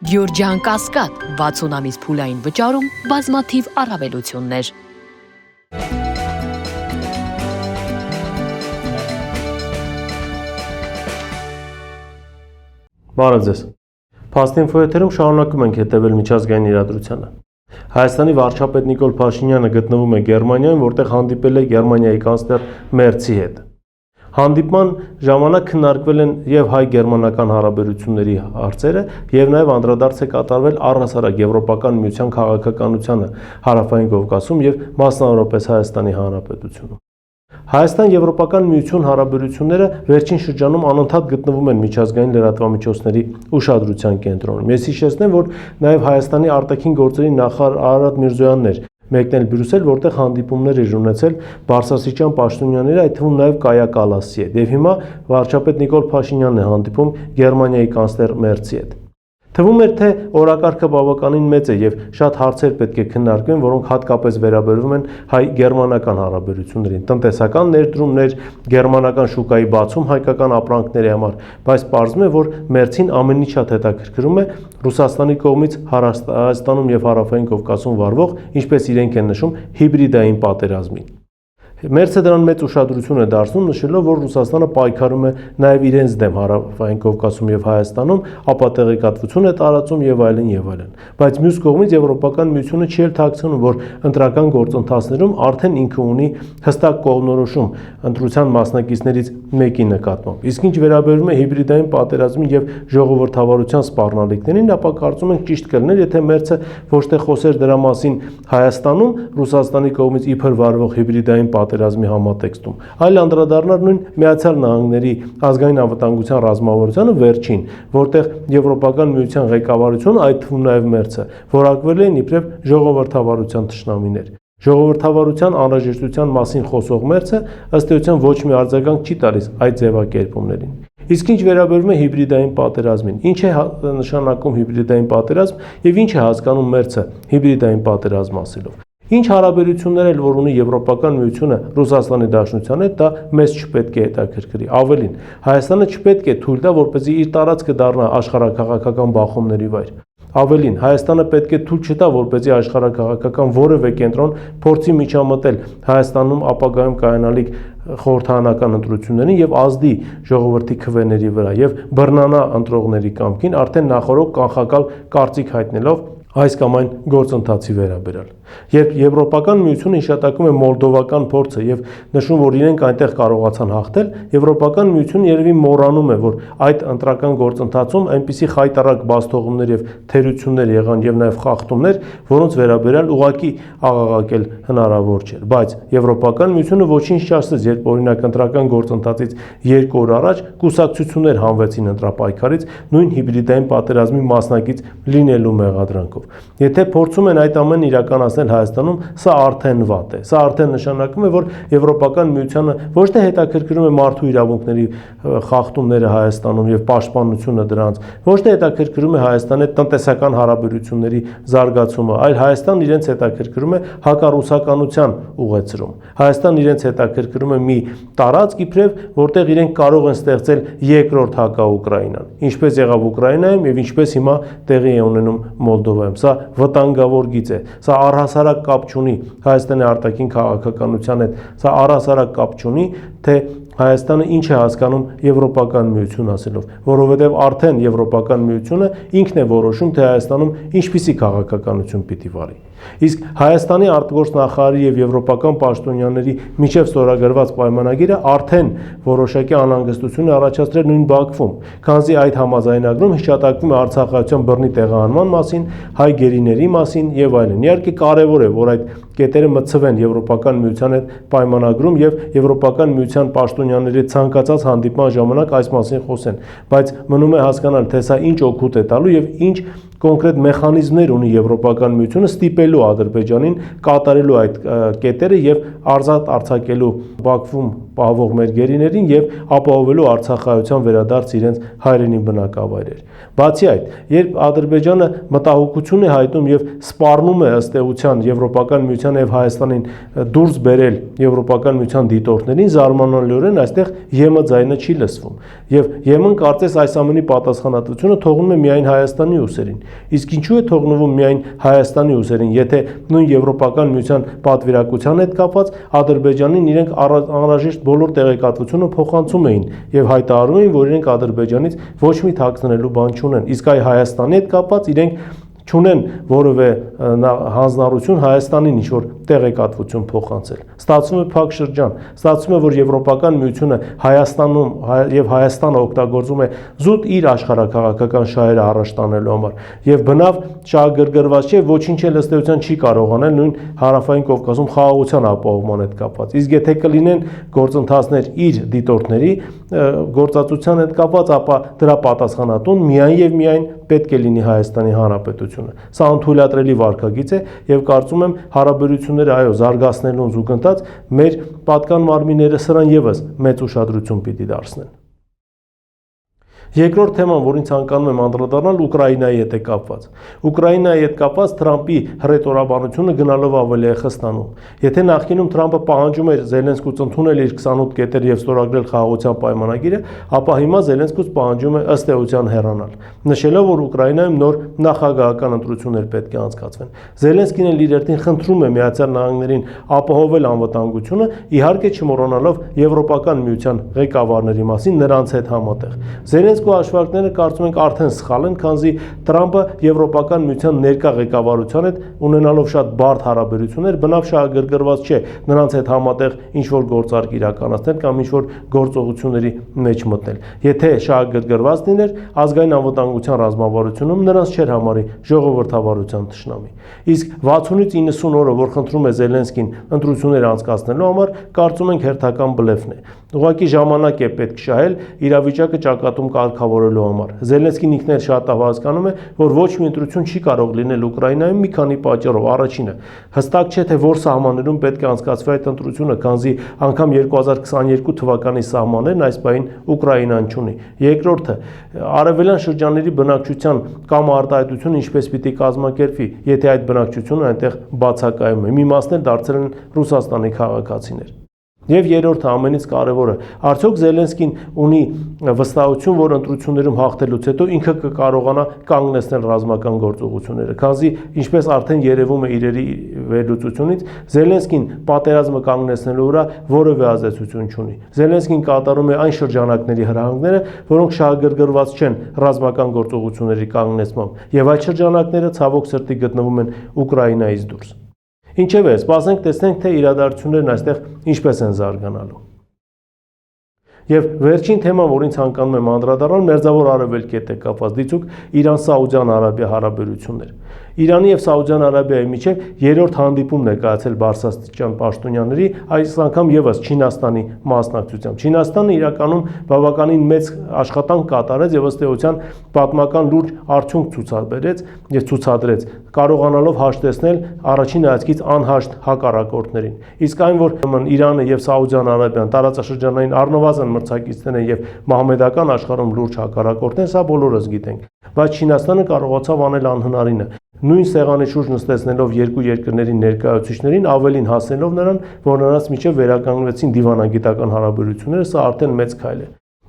Գյորջյան Կասկադ 60 ամիս փուլային վճարում բազմաթիվ առավելություններ։ Բարև ձեզ։ Փաստինֆո եթերում շարունակում ենք հետևել միջազգային իրադրությանը։ Հայաստանի վարչապետ Նիկոլ Փաշինյանը գտնվում է Գերմանիայում, որտեղ հանդիպել է Գերմանիայի կանցլեր Մերցի հետ։ Հանդիպման ժամանակ քննարկվել են եւ հայ-գերմանական հարաբերությունների հարցերը եւ նաեւ անդրադարձ է կատարվել առհասարակ Եվրոպական միության քաղաքականությանը Հարավային Կովկասում եւ մասնավորապես Հայաստանի Հանրապետությունում։ Հայաստան-Եվրոպական միություն հարաբերությունները վերջին շրջանում անընդհատ գտնվում են միջազգային լրատվամիջոցների ուշադրության կենտրոնում։ Ես հիշեցնեմ, որ նաև Հայաստանի արտաքին գործերի նախարար Արարատ Միրզոյանն էր մեկնել Բրյուսել, որտեղ հանդիպումներ էր ունեցել բարձրաստիճան պաշտոնյաների, այդ թվում նաև Կայա Կալասի հետ։ Եվ հիմա վարչապետ Նիկոլ Փաշինյանն է հանդիպում Գերմանիայի կանցլեր Մերցի հետ։ Թվում էր, թե օրակարգը բավականին մեծ է եւ շատ հարցեր պետք է քննարկվեն, որոնք հատկապես վերաբերվում են հայ-գերմանական հարաբերություններին, տնտեսական ներդրումներ, գերմանական շուկայի բացում հայկական ապրանքների համար, բայց պարզվում է, որ Մերցին ամենից շատ հետաքրքրում է Ռուսաստանի կողմից Հայաստանում եւ Հարավային Կովկասում վարվող, ինչպես իրենք են նշում, հիբրիդային պատերազմին։ Մերցը դրան մեծ ուշադրություն է դարձնում, նշելով, որ Ռուսաստանը պայքարում է նաև իրենց դեմ Հարավային Կովկասում եւ Հայաստանում, ապա տեղեկատվություն է տարածում եւ այլն եւ այլն։ Բայց մյուս կողմից Եվրոպական միությունը չի էլ թաքցնում, որ ընտրական գործընթացներում արդեն ինքը ունի հստակ կողմնորոշում ընտրության մասնակիցներից մեկի նկատմամբ։ Իսկ ինչ վերաբերում է հիբրիդային պատերազմին եւ ժողովրդավարության սպառնալիքներին, ապա կարծում ենք ճիշտ կլիներ, եթե Մերցը ոչ թե խոսեր դրա մասին Հայաստանում Ռուսաստանի կողմից իբր վարվող հիբրիդային պատերազմի համատեքստում, այլ անդրադառնար նույն Միացյալ Նահանգների ազգային անվտանգության ռազմավարությանը վերջին, որտեղ Եվրոպական միության ղեկավարությունը, այդ թվում նաև Մերցը, որակվել էին իբրև ժողովրդավարության թշնամիներ։ Ժողովրդավարության անհրաժեշտության մասին խոսող Մերցը ըստ էության ոչ մի արձագանք չի տալիս այդ ձևակերպումներին։ Իսկ ինչ վերաբերում է հիբրիդային պատերազմին, ինչ է նշանակում հիբրիդային պատերազմ եւ ինչ է հասկանում Մերցը հիբրիդային պատերազմ ասելով։ Ինչ հարաբերություններ էլ որ ունի Եվրոպական միությունը Ռուսաստանի Դաշնության հետ, դա մեզ չպետք է հետաքրքրի։ Ավելին, Հայաստանը չպետք է թույլ տա, որպեսզի իր տարածքը դառնա աշխարհաքաղաքական բախումների վայր։ Ավելին, Հայաստանը պետք է թույլ չտա, որպեսզի աշխարհաքաղաքական որևէ կենտրոն փորձի միջամտել Հայաստանում ապագայում կայանալիք խորհրդարանական ընտրություններին եւ ազդի ժողովրդի քվեների վրա եւ բռնանա ընտրողների կամքին, արդեն նախորդ կանխակալ կարծիք հայտնելով այս կամ այն գործընթացի վերաբերյալ։ Երբ Եվրոպական միությունը հիշատակում է մոլդովական փորձը եւ նշում, որ իրենք այնտեղ կարողացան հաղթել, Եվրոպական միությունը երևի մոռանում է, որ այդ ընտրական գործընթացում այնպիսի խայտառակ բաստողումներ եւ թերություններ եղան եւ նաեւ խախտումներ, որոնց վերաբերյալ ուղղակի աղաղակել հնարավոր չէր։ Բայց Եվրոպական միությունը ոչինչ չասեց, երբ օրինակ ընտրական գործընթացից 2 օր առաջ կուսակցություններ հանվեցին ընտրապայքարից նույն հիբրիդային պատերազմի մասնակից լինելու մեղադրանքով։ Եթե փորձում են այդ ամենը իրականացնել Հայաստանում, սա արդեն վատ է։ Սա արդեն նշանակում է, որ Եվրոպական միությանը ոչ թե հետաքրքրում է մարդու իրավունքների խախտումները Հայաստանում եւ պաշտպանությունը դրանց, ոչ թե հետաքրքրում է Հայաստանի տնտեսական հարաբերությունների զարգացումը, այլ Հայաստան իրենց հետաքրքրում է հակառուսականության ուղեցրում։ Հայաստան իրենց հետաքրքրում է մի տարածք իբրև, որտեղ իրենք կարող են ստեղծել երկրորդ հակաուկրաինան, ինչպես եղավ Ուկրաինայում եւ ինչպես հիմա տեղի է ունենում Մոլդովայում։ Սա վտանգավոր գիծ է։ Սա առհասարակ կապ չունի Հայաստանի արտաքին քաղաքականության հետ։ Սա առհասարակ կապ չունի, թե Հայաստանը ինչ է հասկանում Եվրոպական միություն ասելով, որովհետև արդեն Եվրոպական միությունը ինքն է որոշում, թե Հայաստանում ինչպիսի քաղաքականություն պիտի վարի։ Իսկ Հայաստանի արտգործնախարարի եւ եվրոպական պաշտոնյաների միջև ստորագրված պայմանագիրը արդեն որոշակի անհանգստություն է առաջացրել նույն Բաքվում, քանզի այդ համաձայնագրում հիշատակվում է Արցախայցյան բռնի տեղահանման մասին, հայ գերիների մասին եւ այլն։ Իհարկե կարեւոր է, որ այդ կետերը մտցվեն Եվրոպական միության հետ պայմանագրում եւ Եվրոպական միության պաշտոնյաների ցանկացած հանդիպման ժամանակ այս մասին խոսեն, բայց մնում է հասկանալ, թե սա ինչ օգուտ է տալու եւ ինչ կոնկրետ մեխանիզմներ ունի Եվրոպական միությունը ստիպելու Ադրբեջանին կատարելու այդ կետերը եւ արզատ արձակելու Բաքվում պահվող մեր գերիներին եւ ապահովելու Արցախայության վերադարձ իրենց հայրենի բնակավայրեր։ Բացի այդ, երբ Ադրբեջանը մտահոգություն է հայտնում եւ սպառնում է ըստ էության Եվրոպական միության եւ Հայաստանին դուրս բերել Եվրոպական միության դիտորդներին, զարմանալիորեն այստեղ ԵՄ ձայնը չի լսվում։ Եվ ԵՄ-ն կարծես այս ամենի պատասխանատվությունը թողնում է միայն Հայաստանի ուսերին։ Իսկ ինչու է թողնվում միայն Հայաստանի ուսերին, եթե նույն Եվրոպական միության պատվիրակության հետ կապված Ադրբեջանին իրենք անհրաժեշտ բոլոր տեղեկատվությունը փոխանցում էին եւ հայտարարում էին, որ իրենք Ադրբեջանից ոչ մի թաքցնելու բան չունեն, իսկ այ Հայաստանի հետ կապված իրենք չունեն որևէ հանձնառություն Հայաստանին ինչ-որ տեղեկատվություն փոխանցել։ Ստացվում է փակ շրջան, ստացվում է, որ Եվրոպական միությունը Հայաստանում եւ Հայաստանը օգտագործում է զուտ իր աշխարհաքաղաքական շահերը առաջ տանելու համար եւ բնավ շահագրգռված չէ, ոչինչ էլ ըստ էության չի կարող անել նույն Հարավային Կովկասում խաղաղության ապահովման հետ կապված։ Իսկ եթե կլինեն գործընթացներ իր դիտորդների գործածության հետ կապված, ապա դրա պատասխանատուն միայն եւ միայն պետք է լինի Հայաստանի Հանրապետությունը։ Սա անթույլատրելի վարքագիծ է եւ կարծում եմ հարաբերությունները այո զարգացնելուն զուգընթաց մեր պատկան մարմինները սրան եւս մեծ ուշադրություն պիտի դարձնեն։ Երկրորդ թեման, որին ցանկանում եմ անդրադառնալ, Ուկրաինայի հետ է կապված։ Ուկրաինայի հետ կապված Թրամփի հռետորաբանությունը գնալով ավելի է խստանում։ Եթե նախկինում Թրամփը պահանջում էր Զելենսկուց ընդունել իր 28 կետեր եւ ստորագրել խաղաղության պայմանագիրը, ապա հիմա Զելենսկուց պահանջում է ըստ էության հեռանալ, նշելով, որ Ուկրաինայում նոր նախագահական ընտրություններ պետք է անցկացվեն։ Զելենսկին էլ իր երթին խնդրում է Միացյալ Նահանգներին ապահովել անվտանգությունը, իհարկե չմոռանալով Եվրոպական միության ղեկավարների մասին նրանց հետ համատեղ։ Զելենսկու հաշվարկները կարծում ենք արդեն սխալ են, քանզի Թրամփը Եվրոպական միության ներկա ղեկավարության հետ ունենալով շատ բարդ հարաբերություններ, բնավ շահագրգռված չէ նրանց հետ համատեղ ինչ-որ գործարք իրականացնել կամ ինչ-որ գործողությունների մեջ մտնել։ Եթե շահագրգռված լիներ, ազգային անվտանգության ռազմավարությունում նրանց չէր համարի ժողովրդավարության թշնամի։ Իսկ 60-ից 90 օրը, որ խնդրում է Զելենսկին ընտրություններ անցկացնելու համար, կարծում ենք հերթական բլեֆն է։ Ուղղակի ժամանակ է պետք շահել իրավիճակը ճակատում կարգավորելու համար։ Զելենսկին ինքն էլ շատ հասկանում է, որ ոչ մի ընտրություն չի կարող լինել Ուկրաինայում մի քանի պատճառով։ Առաջինը, հստակ չէ, թե որ սահմաններում պետք է անցկացվի այդ ընտրությունը, քանզի անգամ 2022 թվականի սահմաններն այս պահին Ուկրաինան չունի։ Երկրորդը, արևելյան շրջանների բնակչության կամ արտահայտությունը ինչպես պիտի կազմակերպվի, եթե այդ բնակչությունը այնտեղ բացակայում է։ Մի մասն էլ դարձել են Ռուսաստանի քաղաքացիներ։ Եվ երրորդը ամենից կարևորը, արդյոք Զելենսկին ունի վստահություն, որ ընտրություններում հաղթելուց հետո ինքը կկարողանա կանգնեցնել ռազմական գործողությունները, քանզի ինչպես արդեն երևում է իրերի վերլուծությունից, Զելենսկին պատերազմը կանգնեցնելու վրա որևէ ազդեցություն չունի։ Զելենսկին կատարում է այն շրջանակների հրահանգները, որոնք շահագրգռված չեն ռազմական գործողությունների կանգնեցմամբ, եւ այդ շրջանակները ցավոք սրտի գտնվում են Ուկրաինայից դուրս։ Ինչևէ, սպասենք տեսնենք, թե իրադարձություններն այստեղ ինչպես են զարգանալու։ Եվ վերջին թեման, որին ցանկանում եմ անդրադառնալ, Մերձավոր Արևելքի հետ է կապված, դիցուք Իրան-Սաուդյան Արաբիա հարաբերություններ։ Իրանի եւ Սաուդյան Արաբիայի միջև երրորդ հանդիպումն է կայացել բարձրաստիճան պաշտոնյաների, այս անգամ եւս Չինաստանի մասնակցությամբ։ Չինաստանը իրականում բավականին մեծ աշխատանք կատարեց եւ ըստ էության պատմական լուրջ արդյունք ցուցաբերեց եւ ցուցադրեց, կարողանալով հաշտեցնել առաջին հայացքից անհաշտ հակառակորդներին։ Իսկ այն, որ Իրանը եւ Սաուդյան Արաբիան տարածաշրջանային առնվազն մրցակիցներ են եւ մահմեդական աշխարհում լուրջ հակառակորդներ, սա բոլորս գիտենք, բայց Չինաստանը կարողացավ անել անհնարինը։ Նույն սեղանի շուրջ նստեցնելով երկու երկրների ներկայացուցիչներին, ավելին հասնելով նրան, որ նրանց միջև վերականգնվեցին դիվանագիտական հարաբերությունները, սա արդեն մեծ քայլ է։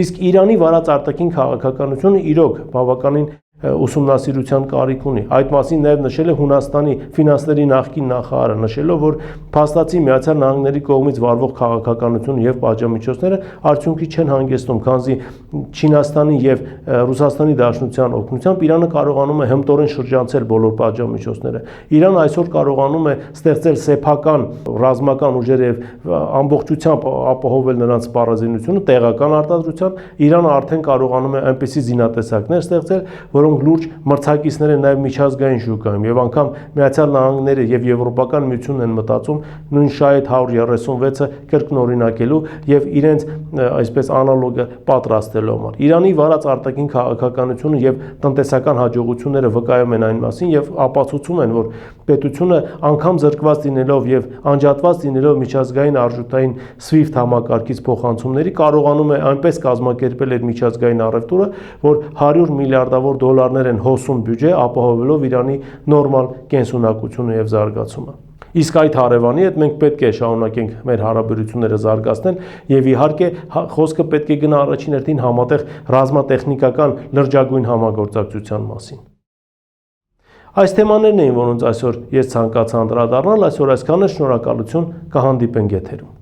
Իսկ Իրանի վարած արտաքին քաղաքականությունը իրոք բավականին ուսումնասիրության կարիք ունի։ Այդ մասին նաև նշել է Հունաստանի ֆինանսների նախկին նախարարը, նշելով, որ փաստացի Միացյալ Նահանգների կողմից վարվող քաղաքականությունը եւ պատժամիջոցները արդյունքի չեն հանգեցնում, քանզի Չինաստանի եւ Ռուսաստանի Դաշնության օգնությամբ Իրանը կարողանում է հմտորեն շրջանցել բոլոր պատժամիջոցները։ Իրանը այսօր կարողանում է ստեղծել սեփական ռազմական ուժեր եւ ամբողջությամբ ապահովել նրանց սպառազինությունը տեղական արտադրությամբ։ Իրանը արդեն կարողանում է այնպիսի զինատեսակներ ստեղծել, որոնք որոնք լուրջ մրցակիցներ են նաև միջազգային շուկայում եւ անգամ Միացյալ Նահանգները եւ Եվրոպական միությունն են մտածում նույն շահետ 136-ը կրկնօրինակելու եւ իրենց այսպես անալոգը պատրաստելու համար։ Իրանի վարած արտաքին քաղաքականությունը եւ տնտեսական հաջողությունները վկայում են այն մասին եւ ապացուցում են, որ պետությունը անգամ զրկված լինելով եւ անջատված լինելով միջազգային արժութային SWIFT համակարգից փոխանցումների կարողանում է այնպես կազմակերպել իր միջազգային առևտուրը, որ 100 միլիարդավոր դոլարներ են հոսում բյուջե, ապահովելով Իրանի նորմալ կենսունակությունը եւ զարգացումը։ Իսկ այդ հարևանի հետ մենք պետք է շարունակենք մեր հարաբերությունները զարգացնել եւ իհարկե խոսքը պետք է գնա առաջին հերթին համատեղ ռազմատեխնիկական լրջագույն համագործակցության մասին։ Այս թեմաներն էին, որոնց այսօր ես ցանկացա անդրադառնալ, այսօր այսքանը, շնորհակալություն, կհանդիպենք եթերում։